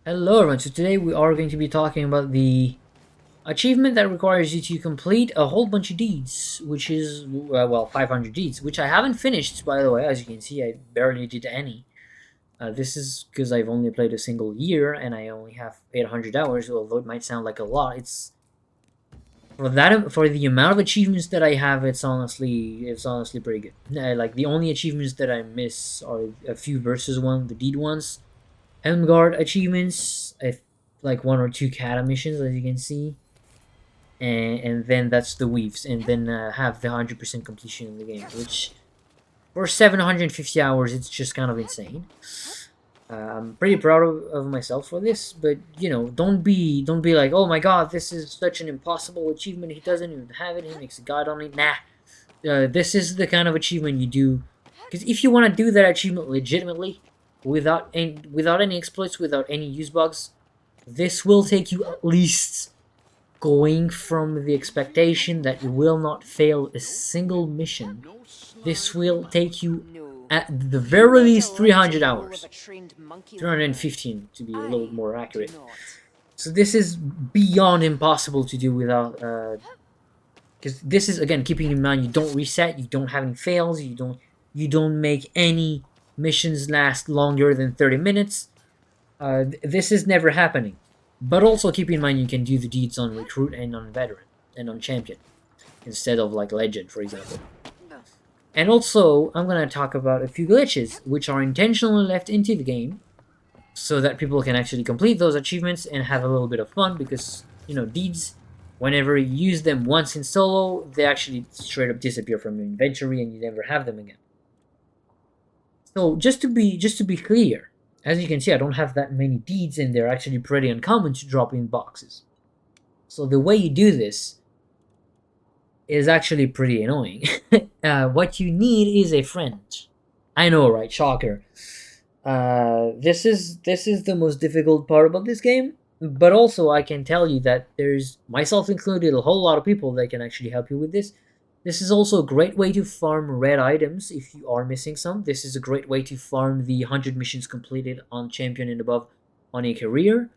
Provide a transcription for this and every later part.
Hello everyone, so today we are going to be talking about the achievement that requires you to complete a whole bunch of deeds, which is, well, 500 deeds, which I haven't finished, by the way. As you can see, I barely did any. This is because I've only played a single year and I only have 800 hours, although it might sound like a lot. For the amount of achievements that I have, it's honestly pretty good. Like, the only achievements that I miss are a few versus one, the deed ones, Helmgard achievements, if like one or two kata missions, as you can see, and then that's the weaves, and then have the 100% completion in the game, which for 750 hours, it's just kind of insane. I'm pretty proud of myself for this, but don't be like, oh my god, this is such an impossible achievement. He doesn't even have it. He makes a guide on it. Nah, this is the kind of achievement you do, because if you want to do that achievement legitimately, without any exploits, without any use bugs, this will take you at least going from the expectation that you will not fail a single mission. This will take you at the very least 300 hours. 315 to be a little more accurate. So this is beyond impossible to do without because this is, again, keeping in mind, you don't reset, you don't have any fails, you don't make any missions last longer than 30 minutes. This is never happening. But also keep in mind, you can do the deeds on recruit and on veteran and on champion instead of like legend, for example. And also, I'm gonna talk about a few glitches which are intentionally left into the game so that people can actually complete those achievements and have a little bit of fun, because deeds, whenever you use them once in solo, they actually straight up disappear from your inventory and you never have them again. So just to be clear, as you can see, I don't have that many deeds, and they're actually pretty uncommon to drop in boxes. So the way you do this is actually pretty annoying. What you need is a friend. I know, right? Shocker. This is the most difficult part about this game. But also, I can tell you that there's, myself included, a whole lot of people that can actually help you with this. This is also a great way to farm red items if you are missing some. This is a great way to farm the 100 missions completed on champion and above on a career.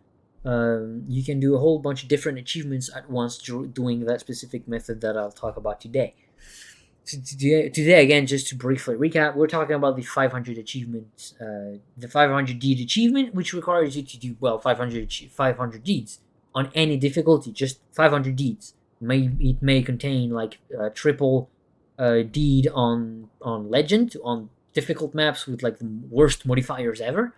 You can do a whole bunch of different achievements at once doing that specific method that I'll talk about today. So today, again, just to briefly recap, we're talking about the 500 achievements, the 500 deed achievement, which requires you to do, well, 500 deeds on any difficulty, just 500 deeds. It may contain like a triple deed on legend, on difficult maps with like the worst modifiers ever,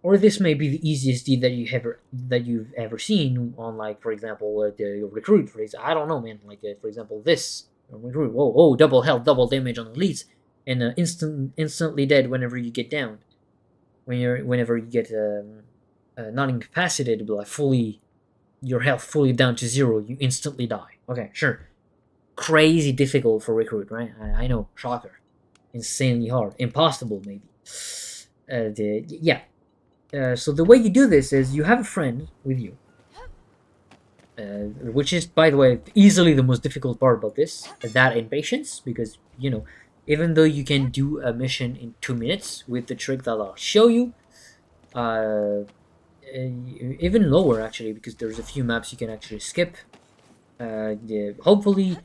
or this may be the easiest deed that you've ever seen on, like, for example, the recruit. For example, I don't know, man. Like, for example, this recruit. Whoa, double health, double damage on elites, and instantly dead whenever you get down. Whenever you get not incapacitated, but like fully, your health fully down to zero, you instantly die. Okay, sure. Crazy difficult for recruit, right? I know, shocker. Insanely hard. Impossible, maybe. Yeah. So the way you do this is you have a friend with you, which is, by the way, easily the most difficult part about this, that and patience, because, even though you can do a mission in 2 minutes with the trick that I'll show you, even lower, actually, because there's a few maps you can actually skip. Hopefully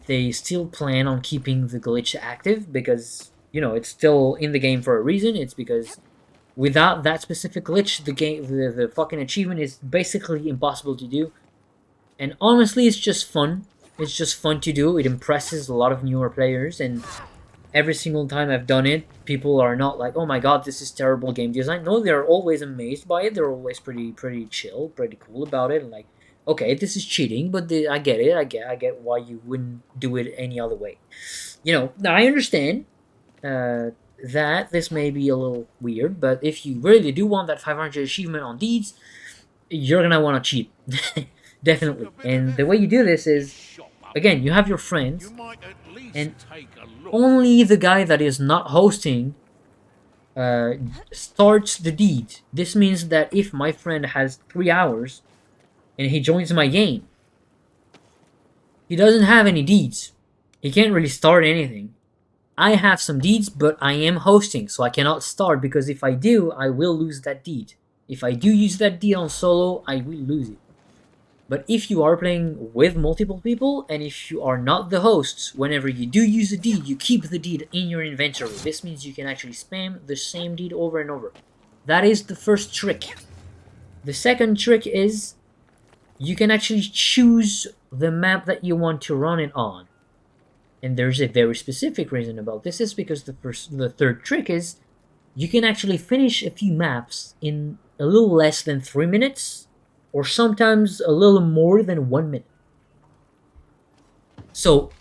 they still plan on keeping the glitch active, because it's still in the game for a reason. It's because without that specific glitch, the fucking achievement is basically impossible to do. And honestly, it's just fun. It's just fun to do. It impresses a lot of newer players, and every single time I've done it, people are not like, "Oh my god, this is terrible game design." No, they're always amazed by it. They're always pretty chill, pretty cool about it. And like, okay, this is cheating, but I get it. I get why you wouldn't do it any other way. Now I understand that this may be a little weird, but if you really do want that 500 achievement on deeds, you're gonna want to cheat. Definitely. And the way you do this is, again, you have your friends, and only the guy that is not hosting starts the deed. This means that if my friend has 3 hours and he joins my game, he doesn't have any deeds. He can't really start anything. I have some deeds, but I am hosting, so I cannot start, because if I do, I will lose that deed. If I do use that deed on solo, I will lose it. But if you are playing with multiple people, and if you are not the hosts, whenever you do use a deed, you keep the deed in your inventory. This means you can actually spam the same deed over and over. That is the first trick. The second trick is you can actually choose the map that you want to run it on. And there's a very specific reason about this. Is because the third trick is you can actually finish a few maps in a little less than 3 minutes, or sometimes a little more than 1 minute. So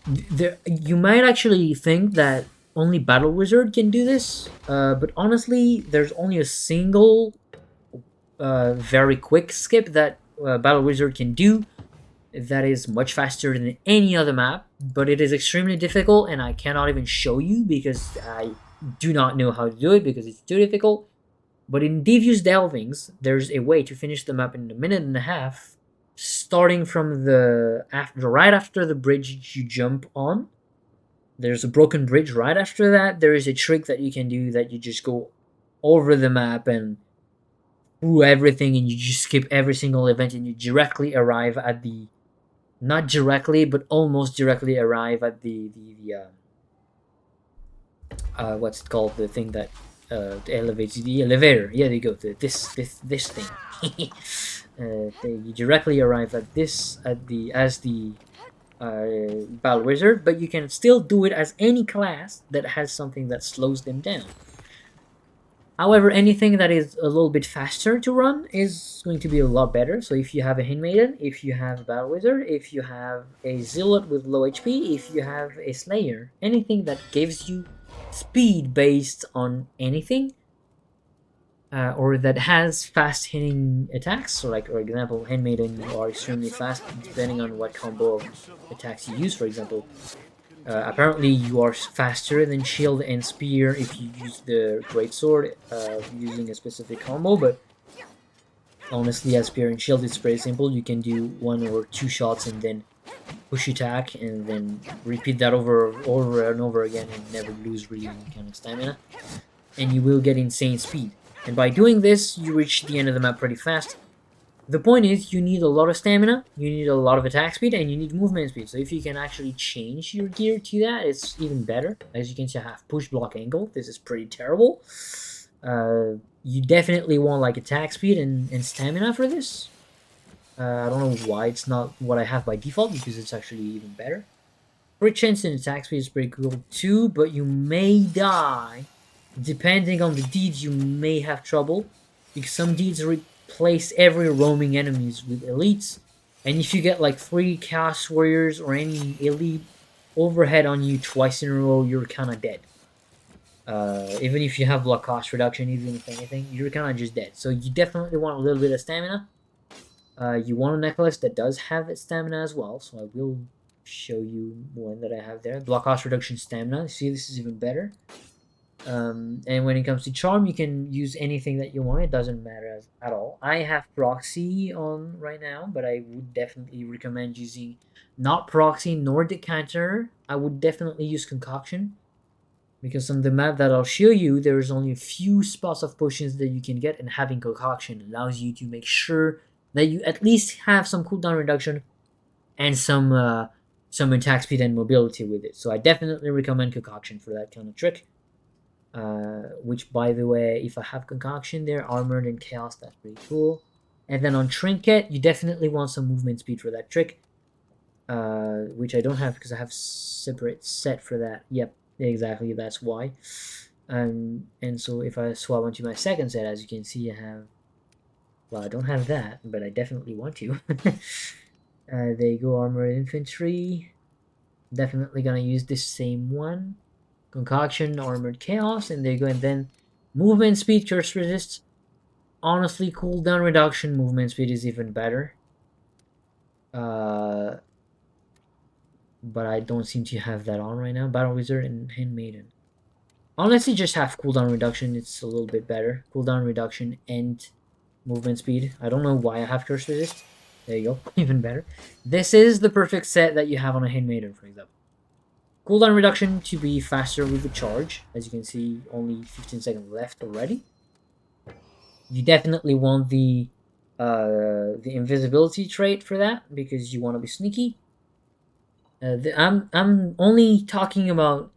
you might actually think that only Battle Wizard can do this, but honestly, there's only a single very quick skip that Battle Wizard can do that is much faster than any other map, but it is extremely difficult, and I cannot even show you because I do not know how to do it because it's too difficult. But in Devious Delvings, there's a way to finish the map in a minute and a half, starting from right after the bridge you jump on. There's a broken bridge right after that. There is a trick that you can do that you just go over the map and through everything, and you just skip every single event, and you directly arrive at the, not directly, but almost directly arrive at the what's it called? The thing that elevates the elevator. Yeah, there you go. This thing. You directly arrive at this as the Battle Wizard, but you can still do it as any class that has something that slows them down. However, anything that is a little bit faster to run is going to be a lot better. So if you have a Handmaiden, if you have a Battle Wizard, if you have a Zealot with low HP, if you have a Slayer, anything that gives you speed based on anything, or that has fast hitting attacks, so like, for example, Handmaiden are extremely fast depending on what combo of attacks you use. For example, apparently you are faster than Shield and Spear if you use the Greatsword using a specific combo, but honestly, as Spear and Shield, it's pretty simple. You can do 1 or 2 shots and then push attack, and then repeat that over and over again, and never lose really any kind of stamina, and you will get insane speed. And by doing this, you reach the end of the map pretty fast. The point is, you need a lot of stamina, you need a lot of attack speed, and you need movement speed. So if you can actually change your gear to that, it's even better. As you can see, I have push, block, angle. This is pretty terrible. You definitely want like attack speed and stamina for this. I don't know why it's not what I have by default, because it's actually even better. Crit chance and attack speed is pretty cool too, but you may die. Depending on the deeds, you may have trouble, because some deeds replace every roaming enemies with elites, and if you get like 3 Chaos Warriors or any elite overhead on you twice in a row, you're kind of dead. Even if you have block cost reduction, even if anything, you're kind of just dead. So you definitely want a little bit of stamina. You want a necklace that does have its stamina as well, so I will show you one that I have there. Block cost reduction stamina. See, this is even better. And when it comes to charm, you can use anything that you want. It doesn't matter at all. I have proxy on right now, but I would definitely recommend using not proxy nor decanter. I would definitely use concoction, because on the map that I'll show you, there's only a few spots of potions that you can get, and having concoction allows you to make sure that you at least have some cooldown reduction and some attack speed and mobility with it. So I definitely recommend concoction for that kind of trick. Which, by the way, if I have concoction there, armored and chaos, that's pretty cool. And then on trinket, you definitely want some movement speed for that trick, which I don't have because I have separate set for that. Yep, exactly, that's why. And so if I swap onto my second set, as you can see, I have, well, I don't have that, but I definitely want to. There you go, armored infantry. Definitely gonna use this same one. Concoction, armored chaos, and there you go. And then movement speed, curse resist. Honestly, cooldown reduction, movement speed is even better. But I don't seem to have that on right now. Battle Wizard and Handmaiden. Honestly, just have cooldown reduction. It's a little bit better. Cooldown reduction and movement speed. I don't know why I have curse resist. There you go, even better. This is the perfect set that you have on a Handmaiden, for example. Cooldown reduction to be faster with the charge. As you can see, only 15 seconds left already. You definitely want the invisibility trait for that because you want to be sneaky. I'm only talking about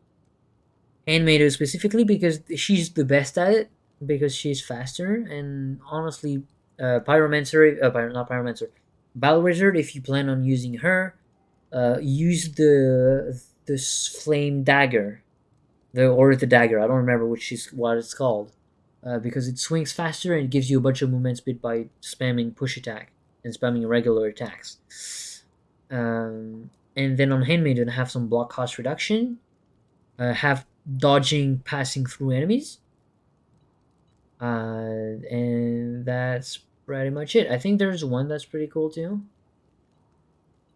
Handmaiden specifically because she's the best at it because she's faster and honestly, Pyromancer, not Pyromancer, Battle Wizard. If you plan on using her, use the flame dagger, the dagger. I don't remember what it's called, because it swings faster and it gives you a bunch of movement speed by spamming push attack and spamming regular attacks. And then on Handmaiden, have some block cost reduction, have dodging passing through enemies, and that's pretty much it. I think there's one that's pretty cool too.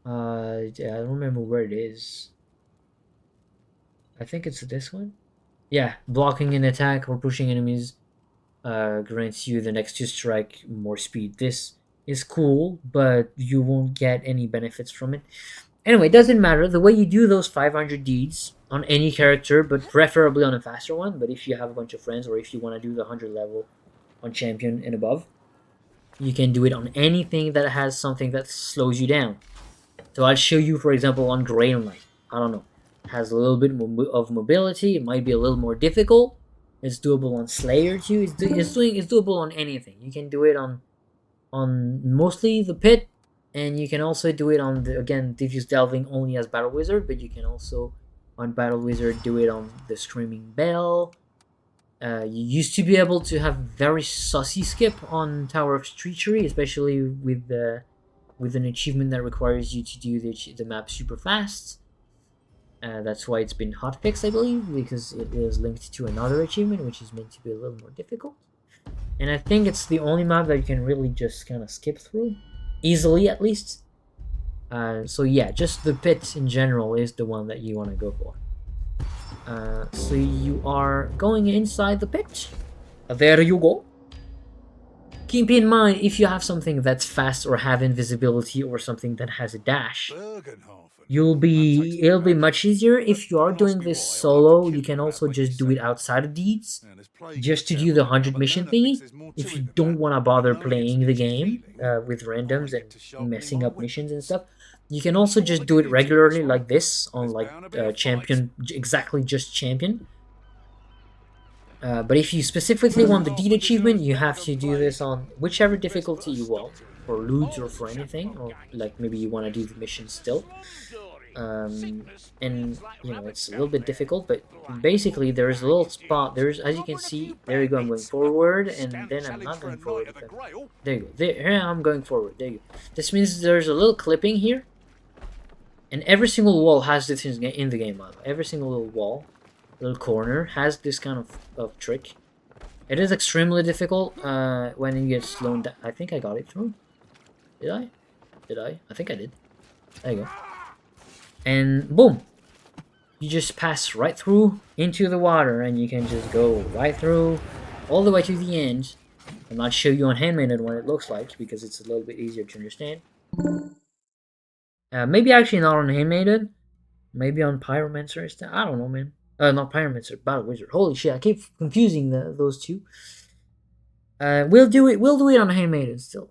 Yeah, I don't remember where it is. I think it's this one. Yeah, blocking an attack or pushing enemies grants you the next to strike more speed. This is cool, but you won't get any benefits from it. Anyway, it doesn't matter. The way you do those 500 deeds on any character, but preferably on a faster one. But if you have a bunch of friends or if you want to do the 100 level on champion and above, you can do it on anything that has something that slows you down. So I'll show you, for example, on Grey Knight. I don't know. Has a little bit of mobility. It might be a little more difficult. It's doable on Slayer too. It's doable on anything. You can do it on mostly the pit, and you can also do it on the, again, Diffuse Delving only as Battle Wizard, but you can also on Battle Wizard do it on the Screaming Bell. You used to be able to have very sussy skip on Tower of Treachery, especially with an achievement that requires you to do the map super fast. That's why it's been hotfixed, I believe, because it is linked to another achievement, which is meant to be a little more difficult. And I think it's the only map that you can really just kind of skip through, easily at least. So yeah, just the pit in general is the one that you want to go for. So you are going inside the pit. There you go. Keep in mind, if you have something that's fast or have invisibility or something that has a dash, it'll be much easier. If you are doing this solo, you can also just do it outside of Deeds, just to do the 100 mission thingy. If you don't want to bother playing the game with randoms and messing up missions and stuff, you can also just do it regularly like this on like champion, exactly just champion. But if you specifically want the deed achievement, you have to do this on whichever difficulty you want, for loot or for anything, or like maybe you want to do the mission still. And you know, it's a little bit difficult, but basically there is a little spot. There's, as you can see, there you go. I'm going forward, and then I'm not going forward. There you go. There I'm going forward. There you go. This means there's a little clipping here, and every single wall has this in the game mode. Every single little wall, little corner has this kind of trick. It is extremely difficult when you get slowed down. I think I got it through. Did I? Did I? I think I did. There you go. And boom, you just pass right through into the water, and you can just go right through all the way to the end. I'll not show you on Handmaiden what it looks like because it's a little bit easier to understand. Maybe actually not on Handmaiden, maybe on Pyromancer instead. I don't know, man. Not Pyromancer, Battle Wizard. Holy shit, I keep confusing those two. We'll do it on Handmaiden still,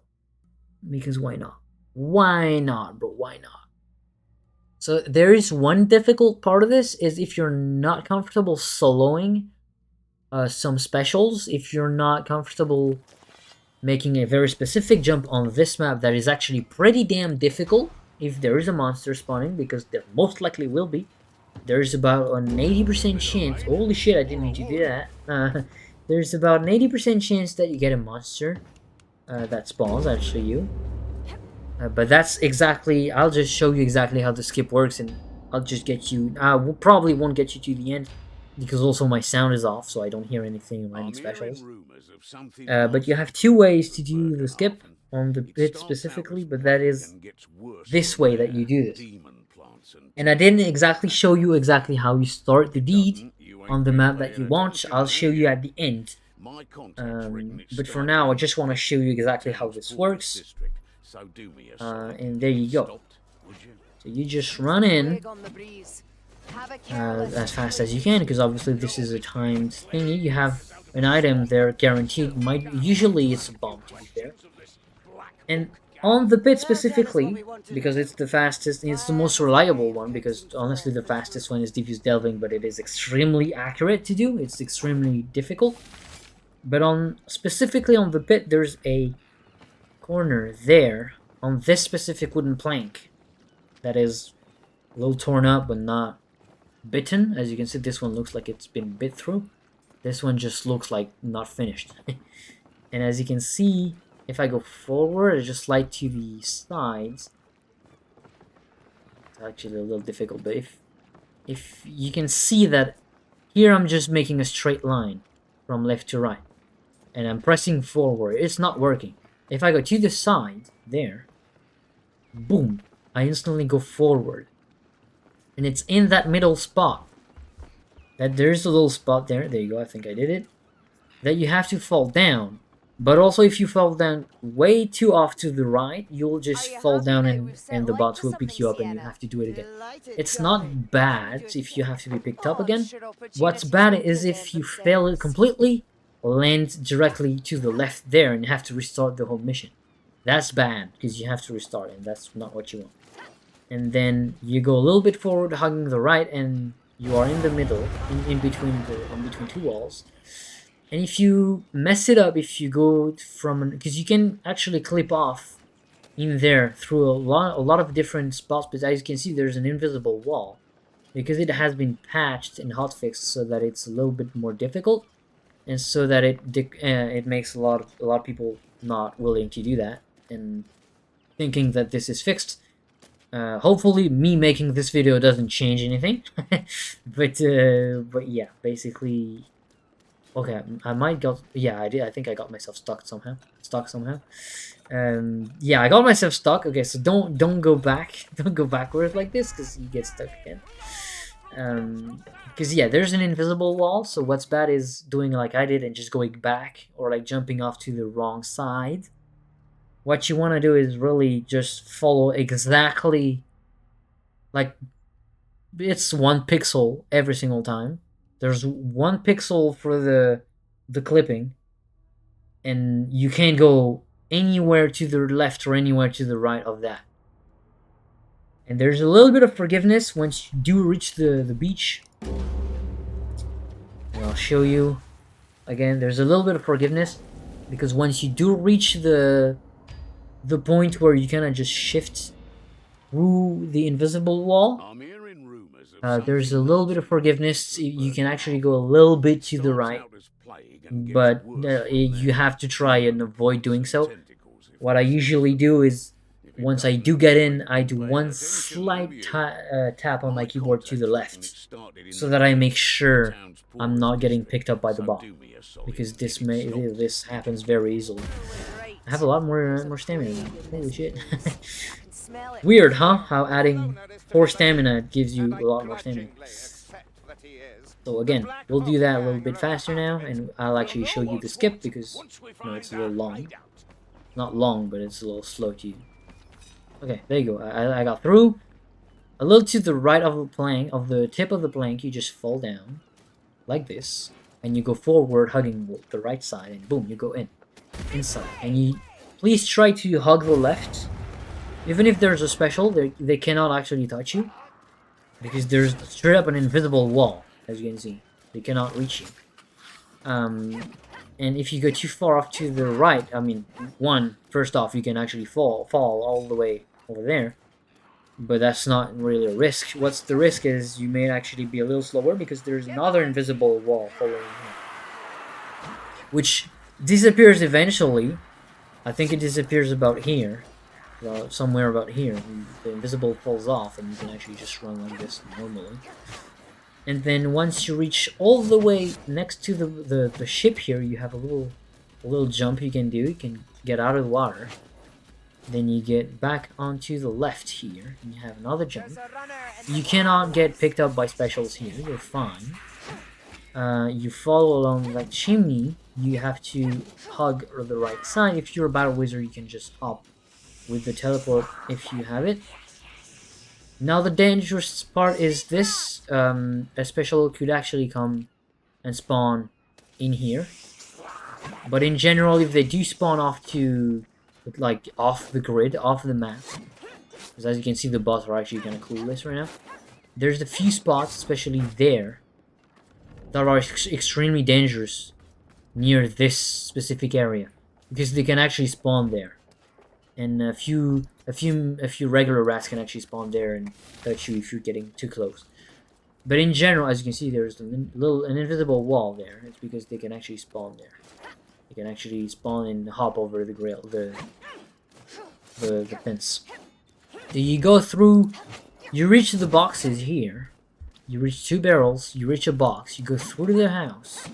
because why not? Why not, bro? Why not? So there is one difficult part of this is if you're not comfortable soloing some specials, if you're not comfortable making a very specific jump on this map that is actually pretty damn difficult if there is a monster spawning, because there most likely will be. There's about an 80% chance, holy shit, I didn't mean to do that. There's about an 80% chance that you get a monster that spawns, I'll show you. But that's exactly, I'll just show you exactly how the skip works, and I'll just get you, probably won't get you to the end, because also my sound is off, so I don't hear anything or any specials. But you have two ways to do the skip on the pit specifically, but that is this way that you do this. And I didn't exactly show you exactly how you start the deed on the map that you want. I'll show you at the end. But for now, I just want to show you exactly how this works. And there you go. So you just run in as fast as you can, because obviously this is a timed thingy. You have an item there guaranteed. Might usually it's a bomb, to be fair. And on the pit specifically, because it's the fastest, it's the most reliable one, because honestly the fastest one is diffuse delving, but it is extremely accurate to do. It's extremely difficult. But on specifically on the pit, there's a corner there on this specific wooden plank that is a little torn up but not bitten. As you can see, this one looks like it's been bit through. This one just looks like not finished. And as you can see, if I go forward, I just slide to the sides. It's actually a little difficult, but if you can see that here I'm just making a straight line from left to right. And I'm pressing forward. It's not working. If I go to the side, there, boom, I instantly go forward. And it's in that middle spot. That there's a little spot there. There you go, I think I did it. That you have to fall down. But also if you fall down way too off to the right, you'll just fall down and the bots will pick you up and you have to do it again. It's not bad if you have to be picked up again. What's bad is if you fail it completely, land directly to the left there and you have to restart the whole mission. That's bad because you have to restart and that's not what you want. And then you go a little bit forward, hugging the right, and you are in the middle, in between two walls. And if you mess it up, if you go from, because you can actually clip off in there through a lot of different spots, but as you can see, there's an invisible wall because it has been patched and hotfixed so that it's a little bit more difficult, and so that it makes a lot of people not willing to do that and thinking that this is fixed. Hopefully, me making this video doesn't change anything, but yeah, basically. Okay, I might got, yeah, I did. I think I got myself stuck somehow. Yeah, I got myself stuck. Okay, so don't go back, don't go backwards like this, because you get stuck again. Because yeah, there's an invisible wall. So what's bad is doing like I did and just going back or like jumping off to the wrong side. What you want to do is really just follow exactly, like it's 1 pixel every single time. There's 1 pixel for the clipping, and you can't go anywhere to the left or anywhere to the right of that. And there's a little bit of forgiveness once you do reach the beach. And I'll show you again. There's a little bit of forgiveness because once you do reach the point where you kind of just shift through the invisible wall. There's a little bit of forgiveness. You can actually go a little bit to the right, but you have to try and avoid doing so. What I usually do is, once I do get in, I do 1 slight tap on my keyboard to the left, so that I make sure I'm not getting picked up by the bot, because this happens very easily. I have a lot more stamina now. Holy shit. Weird, huh? How adding 4 stamina gives you a lot more stamina. So again, we'll do that a little bit faster now, and I'll actually show you the skip because it's a little long. Not long, but it's a little slow to you. Okay, there you go. I got through. A little to the right of the plank, of the tip of the plank, you just fall down like this, and you go forward, hugging the right side, and boom, you go inside. And you please try to hug the left. Even if there's a special, they cannot actually touch you, because there's straight up an invisible wall, as you can see. They cannot reach you. And if you go too far off to the right, I mean, first off, you can actually fall all the way over there, but that's not really a risk. What's the risk is you may actually be a little slower because there's another invisible wall following you, which disappears eventually. I think it disappears about here. Well, somewhere about here, the invisible falls off and you can actually just run like this normally. And then once you reach all the way next to the ship here, you have a little jump you can do. You can get out of the water. Then you get back onto the left here, and you have another jump. You cannot get picked up by specials here, you're fine. You follow along that chimney, you have to hug the right side. If you're a battle wizard, you can just hop with the teleport if you have it. Now the dangerous part is this, a special could actually come and spawn in here. But in general, if they do spawn off to, like, off the grid, off the map, because as you can see, the bots are actually kind of clueless right now. There's a few spots, especially there, that are extremely dangerous near this specific area, because they can actually spawn there, and a few regular rats can actually spawn there and touch you if you're getting too close. But in general, as you can see, there's an invisible wall there. It's because they can actually spawn there. They can actually spawn and hop over the grill, the fence. So you go through, you reach the boxes here. You reach 2 barrels, you reach a box, you go through the house,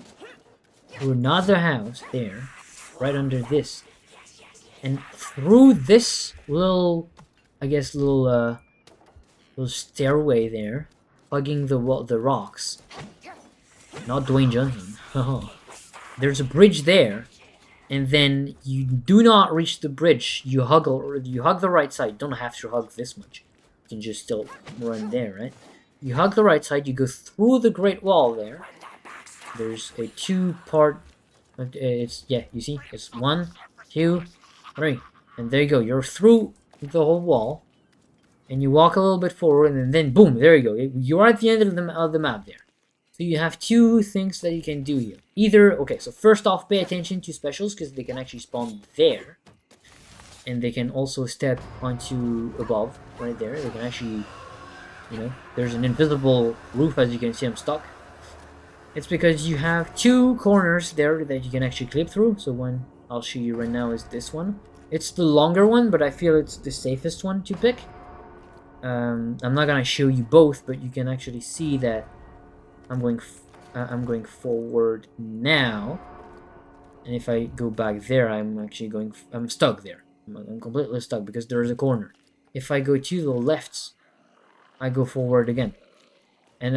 through another house there, right under this, and through this little, I guess, little stairway there, hugging the rocks. Not Dwayne Johnson. There's a bridge there, and then you do not reach the bridge. You hug the right side. You don't have to hug this much. You can just still run there, right? You hug the right side. You go through the Great Wall there. There's a 2-part. You see, it's 1, 2, 3, and there you go. You're through the whole wall, and you walk a little bit forward, and then boom, there you go. You're at the end of the map there. So you have 2 things that you can do here. Either, okay, so first off, pay attention to specials, because they can actually spawn there. And they can also step onto above, right there. They can actually, there's an invisible roof, as you can see, I'm stuck. It's because you have 2 corners there that you can actually clip through. So one I'll show you right now is this one. It's the longer one, but I feel it's the safest one to pick. I'm not gonna show you both, but you can actually see that I'm going forward now, and if I go back there, I'm stuck there. I'm completely stuck because there is a corner. If I go to the left, I go forward again, and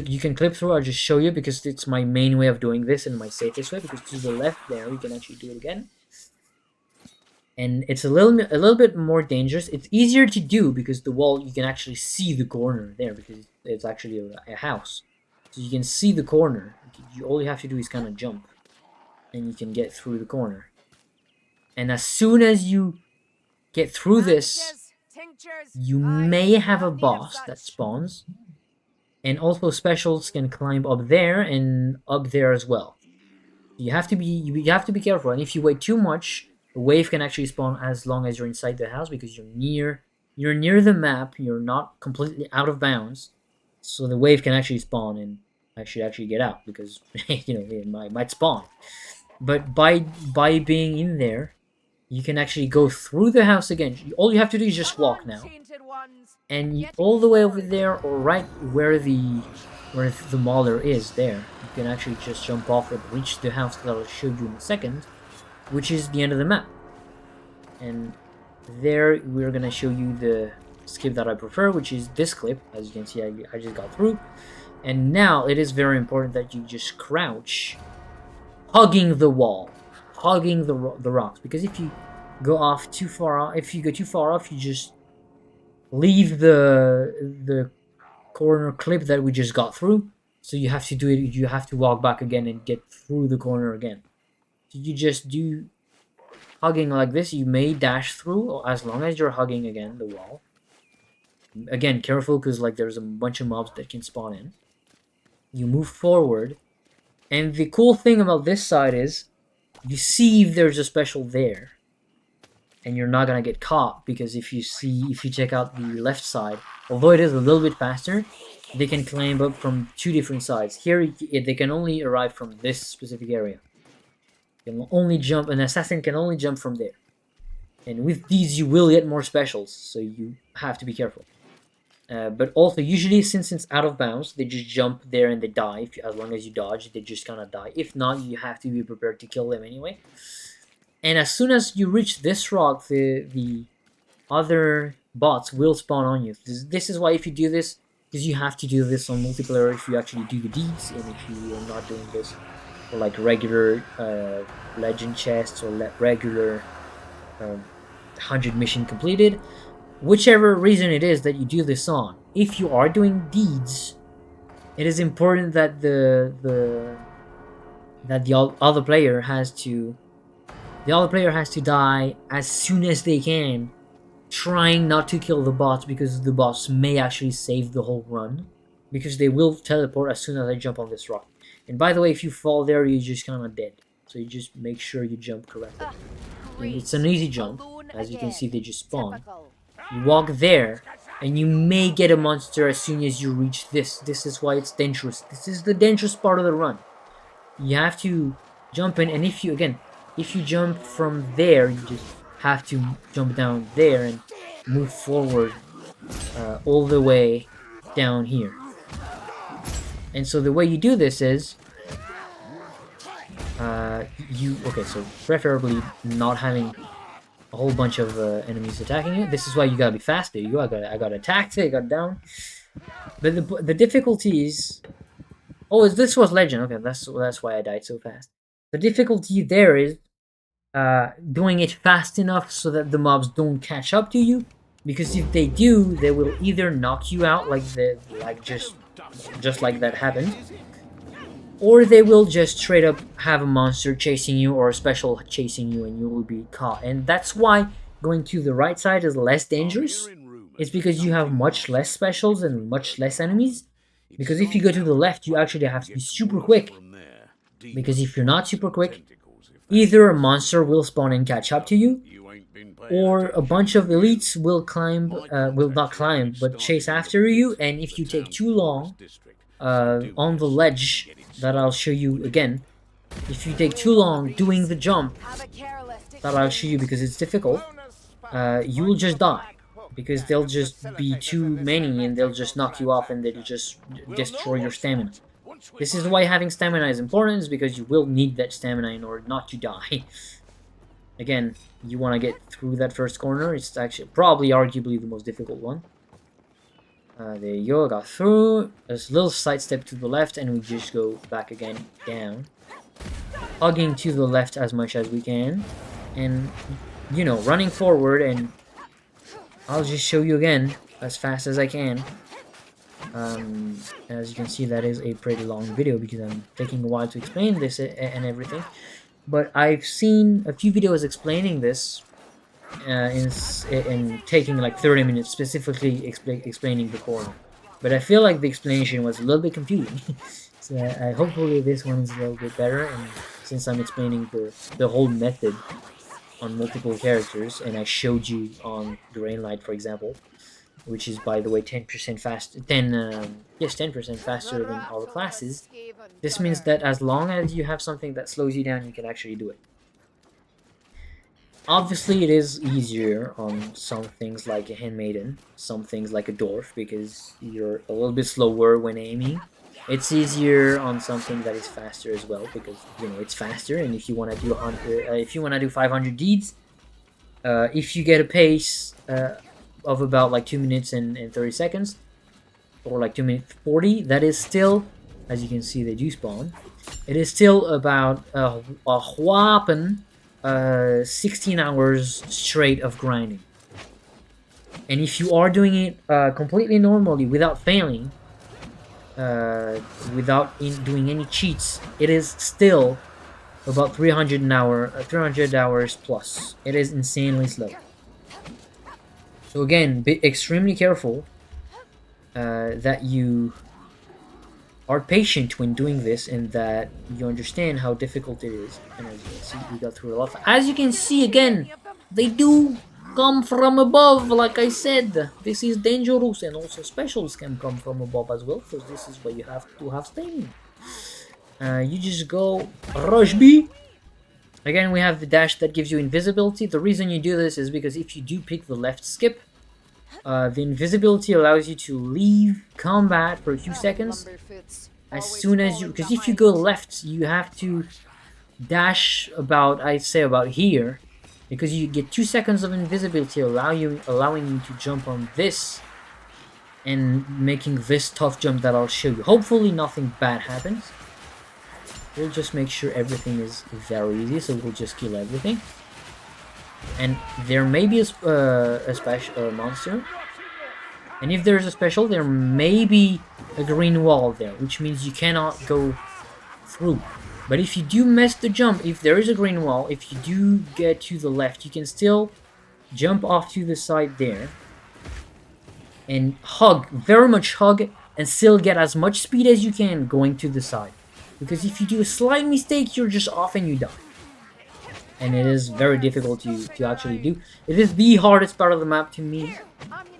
you can clip through. I'll just show you because it's my main way of doing this and my safest way. Because to the left there, you can actually do it again. And it's a little bit more dangerous. It's easier to do because the wall, you can actually see the corner there because it's actually a house. So you can see the corner. All you have to do is kind of jump, and you can get through the corner. And as soon as you get through this, you may have a boss that spawns. And also specials can climb up there and up there as well. You have to be careful. And if you wait too much, a wave can actually spawn as long as you're inside the house because you're near the map. You're not completely out of bounds, so the wave can actually spawn, and I should actually get out because it might spawn. But by being in there, you can actually go through the house again. All you have to do is just walk now, and all the way over there, or right where the mauler is there, you can actually just jump off and reach the house that I'll show you in a second, which is the end of the map. And there we're gonna show you the skip that I prefer, which is this clip. As you can see, I just got through. And now it is very important that you just crouch, hugging the wall, hugging the rocks, because if you go too far off, you just leave the corner clip that we just got through. So you have to do it. You have to walk back again and get through the corner again. So you just do hugging like this. You may dash through as long as you're hugging again the wall. Again, careful because there's a bunch of mobs that can spawn in. You move forward, and the cool thing about this side is you see if there's a special there, and you're not gonna get caught because if you check out the left side, although it is a little bit faster, they can climb up from 2 different sides. Here they can only arrive from this specific area. An assassin can only jump from there. And with these, you will get more specials, so you have to be careful. But also, usually, since it's out of bounds, they just jump there and they die. As long as you dodge, they just kind of die. If not, you have to be prepared to kill them anyway. And as soon as you reach this rock, the other bots will spawn on you. This is why if you do this, because you have to do this on multiplayer if you actually do the deeds, and if you are not doing this for regular legend chests or regular 100 mission completed, whichever reason it is that you do this on. If you are doing deeds, it is important that the that the other player has to die as soon as they can, trying not to kill the boss, because the boss may actually save the whole run, because they will teleport as soon as I jump on this rock. And by the way, if you fall there, you're just kind of dead. So you just make sure you jump correctly. And it's an easy jump. As you can see, they just spawn. You walk there, and you may get a monster as soon as you reach this. This is why it's dangerous. This is the dangerous part of the run. You have to jump in, and if you jump from there, you just have to jump down there and move forward all the way down here. And so the way you do this is so preferably not having a whole bunch of enemies attacking you. This is why you gotta be fast. There you go. I got attacked. I got down. But the difficulty is, this was legend. Okay, that's why I died so fast. The difficulty there is doing it fast enough so that the mobs don't catch up to you, because if they do, they will either knock you out just like that happened, or they will just straight up have a monster chasing you or a special chasing you, and you will be caught. And that's why going to the right side is less dangerous. It's because you have much less specials and much less enemies. Because if you go to the left, you actually have to be super quick. Because if you're not super quick, either a monster will spawn and catch up to you, or a bunch of elites will not climb, but chase after you, and if you take too long on the ledge that I'll show you again, if you take too long doing the jump that I'll show you because it's difficult, you will just die, because they'll just be too many and they'll just knock you off and they'll just destroy your stamina. This is why having stamina is important, is because you will need that stamina in order not to die. Again, you want to get through that first corner. It's actually probably arguably the most difficult one. There you go, got through. There's a little side step to the left, and we just go back again, down. Hugging to the left as much as we can. And, running forward, and I'll just show you again as fast as I can. As you can see, that is a pretty long video because I'm taking a while to explain this and everything. But I've seen a few videos explaining this in taking like 30 minutes specifically explaining the corner. But I feel like the explanation was a little bit confusing. So hopefully this one is a little bit better, and since I'm explaining the whole method on multiple characters, and I showed you on Grain Light, for example, which is, by the way, 10% faster. 10% faster than all the classes. This means that as long as you have something that slows you down, you can actually do it. Obviously, it is easier on some things like a handmaiden, some things like a dwarf, because you're a little bit slower when aiming. It's easier on something that is faster as well, because it's faster. And if you want to do 500 deeds, if you get a pace of about like 2 minutes and 30 seconds, or like 2 minutes 40, that is still, as you can see, they do spawn. It is still about a whopping 16 hours straight of grinding. And if you are doing it completely normally, without failing, without doing any cheats, it is still about 300 hours plus. It is insanely slow. So again, be extremely careful that you are patient when doing this, and that you understand how difficult it is. And as you can see, we got through a lot. As you can see, again, they do come from above, like I said. This is dangerous, and also specials can come from above as well, because this is where you have to have stamina. You just go rush B. Again, we have the dash that gives you invisibility. The reason you do this is because if you do pick the left skip, the invisibility allows you to leave combat for a few seconds as soon as you... Because if you go left, you have to dash about, I'd say about here, because you get 2 seconds of invisibility, allowing you to jump on this and making this tough jump that I'll show you. Hopefully nothing bad happens. We'll just make sure everything is very easy, so we'll just kill everything. And there may be a special monster. And if there's a special, there may be a green wall there, which means you cannot go through. But if you do miss the jump, if there is a green wall, if you do get to the left, you can still jump off to the side there and hug, very much hug, and still get as much speed as you can going to the side. Because if you do a slight mistake, you're just off and you die. And it is very difficult to actually do. It is the hardest part of the map to me.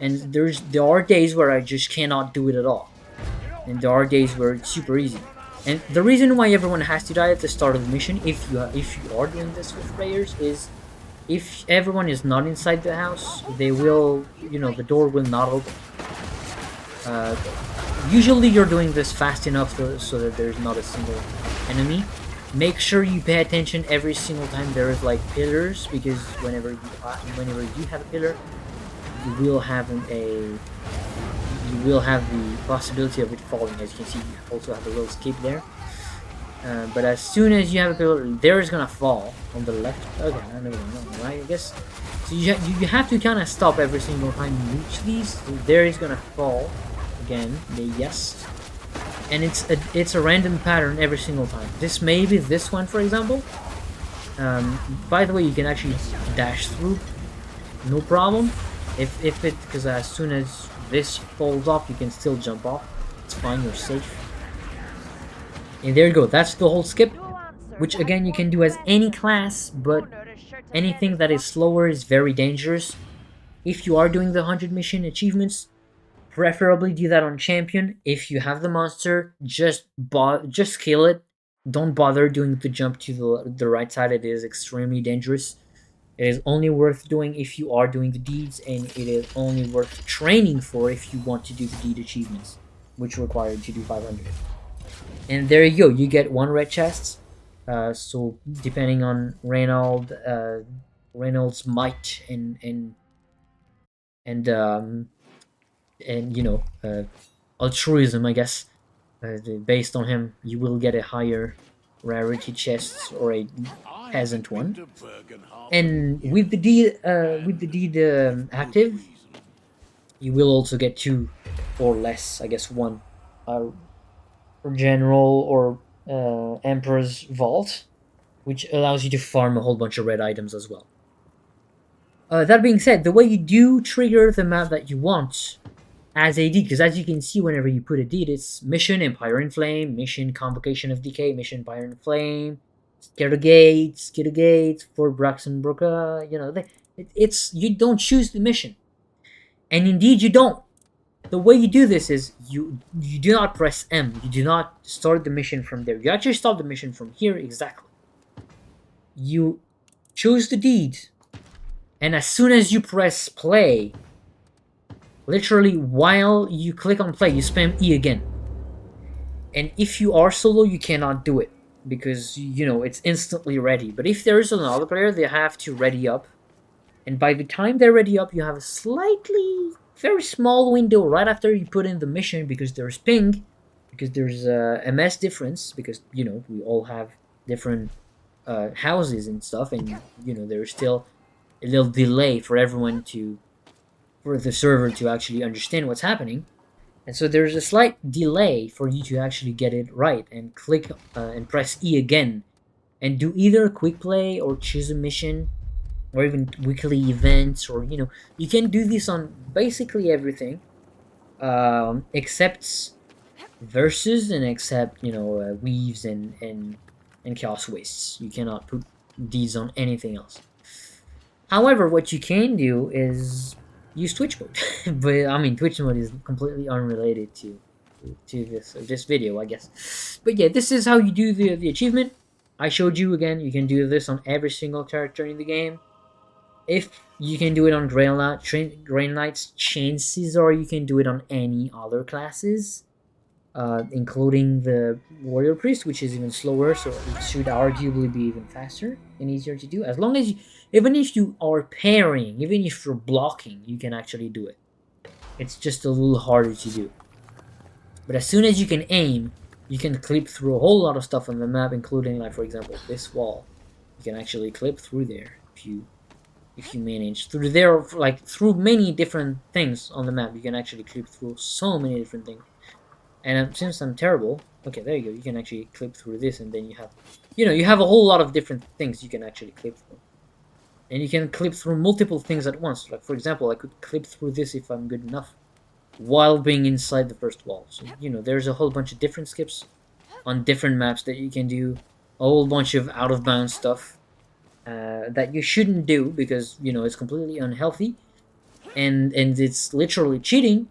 And there are days where I just cannot do it at all. And there are days where it's super easy. And the reason why everyone has to die at the start of the mission, if you are doing this with players, is if everyone is not inside the house, they will, the door will not open. Usually you're doing this fast enough so that there's not a single enemy. Make sure you pay attention every single time there is like pillars, because whenever you have a pillar, you will have the possibility of it falling. As you can see, you also have a little skip there. But as soon as you have a pillar, there is gonna fall on the left. Okay, I never know, right? I guess. So you have to kind of stop every single time you reach these. So there is gonna fall again. Yes, and it's a random pattern every single time. This may be this one, for example. By the way, you can actually dash through, no problem. Because as soon as this falls off, you can still jump off. It's fine, you're safe. And there you go, that's the whole skip, which again you can do as any class, but anything that is slower is very dangerous. If you are doing the 100 mission achievements, preferably do that on champion. If you have the monster, just kill it. Don't bother doing the jump to the right side, it is extremely dangerous. It is only worth doing if you are doing the deeds, and it is only worth training for if you want to do the deed achievements, which require you to do 500. And there you go, you get 1 red chest. So depending on Reynolds' might and altruism, I guess, based on him, you will get a higher rarity chest or a peasant one. And with the deed active, you will also get 2 or less, I guess 1 general or emperor's vault, which allows you to farm a whole bunch of red items as well. That being said, the way you do trigger the map that you want as a deed, because as you can see, whenever you put a deed, it's mission Empire in Flame, mission Convocation of Decay, mission Empire in Flame, Scare the Gates, Fort Braxenbrook, it's you don't choose the mission. And indeed you don't. The way you do this is you do not press M. You do not start the mission from there. You actually start the mission from here, exactly. You choose the deed, and as soon as you press play, literally while you click on play, you spam E again. And if you are solo, you cannot do it, because it's instantly ready. But if there is another player, they have to ready up, and by the time they're ready up, you have a very small window right after you put in the mission, because there's ping, because there's a MS difference, because we all have different houses and stuff, and there's still a little delay for the server to actually understand what's happening. And so there's a slight delay for you to actually get it right and click and press E again and do either quick play or choose a mission or even weekly events, or you can do this on basically everything except versus and except weaves and chaos wastes. You cannot put these on anything else. However, what you can do is use Twitch mode. But I mean, Twitch mode is completely unrelated to this video, I guess. But yeah, this is how you do the achievement. I showed you again. You can do this on every single character in the game. If you can do it on Grey Knights, chances are you can do it on any other classes, including the Warrior Priest, which is even slower, so it should arguably be even faster and easier to do. As long as even if you are parrying, even if you're blocking, you can actually do it. It's just a little harder to do. But as soon as you can aim, you can clip through a whole lot of stuff on the map, including, like, for example, this wall. You can actually clip through there if you manage through there, like through many different things on the map. You can actually clip through so many different things. And since I'm terrible, Okay, there you go. You can actually clip through this, and then you have a whole lot of different things you can actually clip through. And you can clip through multiple things at once. Like, for example, I could clip through this if I'm good enough while being inside the first wall. So, there's a whole bunch of different skips on different maps that you can do, a whole bunch of out of bounds stuff that you shouldn't do because, it's completely unhealthy and it's literally cheating.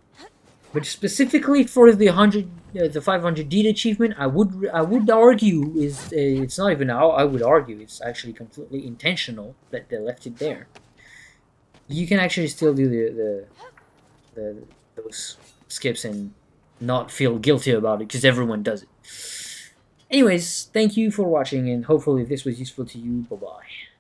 But specifically for the 500 deed achievement, I would argue it's not even how I would argue. It's actually completely intentional that they left it there. You can actually still do the those skips and not feel guilty about it because everyone does it. Anyways, thank you for watching, and hopefully this was useful to you. Bye bye.